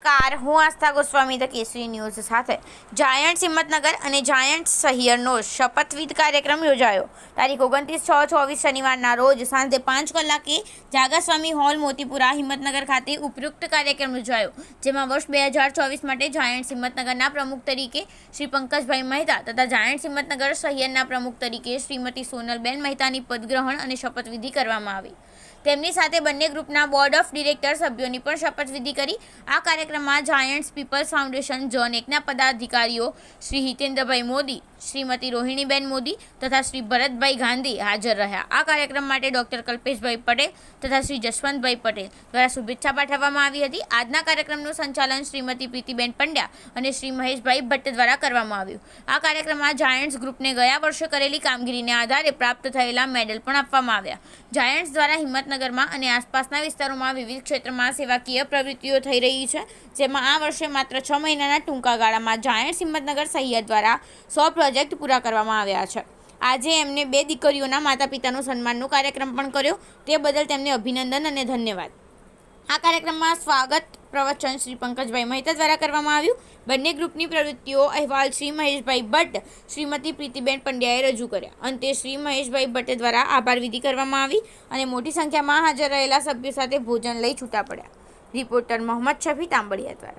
હું આસ્થા ગોસ્વામી ધ કેસરી ન્યૂઝ સાથે જાયન્ટ્સ હિંમતનગર અને જાયન્ટ્સ સહિયરનો શપથવિધિ કાર્યક્રમ યોજાયો. તારીખ 29/6/24 શનિવારના રોજ સાંજે 5 કલાકે જાગાસ્વામી હોલ મોતીપુરા હિંમતનગર ખાતે ઉપયુક્ત કાર્યક્રમ યોજાયો, જેમાં વર્ષ 2024 માટે જાયન્ટ્સ હિંમતનગરના પ્રમુખ તરીકે શ્રી પંકજભાઈ મહેતા તથા જાયન્ટ્સ હિંમતનગર સહિયરના પ્રમુખ તરીકે શ્રીમતી સોનલબેન મહેતાની પદગ્રહણ અને શપથવિધિ કરવામાં આવી. તેમની સાથે બંને ગ્રુપના બોર્ડ ઓફ ડિરેક્ટર સભ્યોની પણ શપથવિધિ કરી. આ કાર્યક્રમમાં જાયન્ટ્સ પીપલ્સ ફાઉન્ડેશન ઝોન 1ના પદાધિકારીઓ શ્રી હિતેન્દ્રભાઈ મોદી, શ્રીમતી રોહિણીબેન મોદી તથા શ્રી ભરતભાઈ ગાંધી હાજર રહ્યા. આ કાર્યક્રમ માટે ડોક્ટર કલ્પેશભાઈ પટેલ તથા શ્રી જશવંતભાઈ પટેલ દ્વારા શુભેચ્છા પાઠવવામાં આવી હતી. આજના કાર્યક્રમનું સંચાલન શ્રીમતી પ્રીતિબેન પંડ્યા અને શ્રી મહેશભાઈ ભટ્ટ દ્વારા કરવામાં આવ્યું. આ કાર્યક્રમમાં જાયન્ટ્સ ગ્રુપને ગયા વર્ષે કરેલી કામગીરીને આધારે પ્રાપ્ત થયેલા મેડલ પણ આપવામાં આવ્યા. જાયન્ટ્સ દ્વારા હિંમતનગરમાં અને આસપાસના વિસ્તારોમાં વિવિધ ક્ષેત્રમાં સેવાકીય પ્રવૃત્તિઓ થઈ રહી છે, જેમાં આ વર્ષે માત્ર 6 મહિનાના ટૂંકા ગાળામાં જાયન્ટ્સ હિંમતનગર સહિયર દ્વારા 100 પ્રોજેક્ટ પૂરા કરવામાં આવ્યા છે. આજે એમને 2 દીકરીઓના માતા પિતાનું સન્માનનો કાર્યક્રમ પણ કર્યો, તે બદલ તેમને અભિનંદન અને ધન્યવાદ. આ કાર્યક્રમમાં સ્વાગત પ્રવચન શ્રી પંકજભાઈ મહેતા દ્વારા કરવામાં આવ્યું. બંને ગ્રુપની પ્રવૃત્તિઓ અહેવાલ શ્રી મહેશભાઈ ભટ્ટ, શ્રીમતી પ્રીતિબેન પંડ્યાએ રજૂ કર્યા. અંતે શ્રી મહેશભાઈ ભટ્ટ દ્વારા આભાર વિધિ કરવામાં આવી અને મોટી સંખ્યામાં હાજર રહેલા સભ્યો સાથે ભોજન લઈ છૂટા પડ્યા. રિપોર્ટર મોહમ્મદ શફી તાંબડિયા દ્વારા.